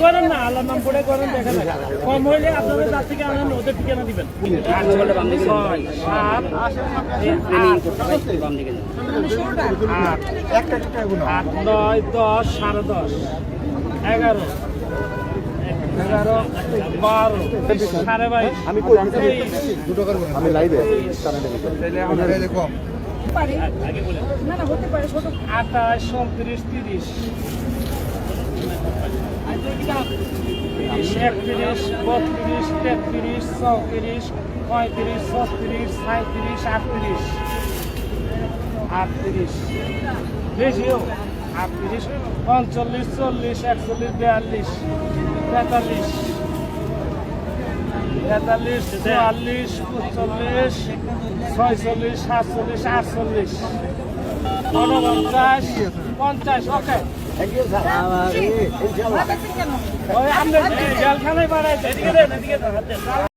গরম না আল্লাহ নাম পড়ে গরম দেখা যায় কম হইলে আপনাদের যার থেকে আনেন ওদের ঠিকানা দিবেন 50 ওকে জেলখানায় বাড়াইছে এদিকে দেন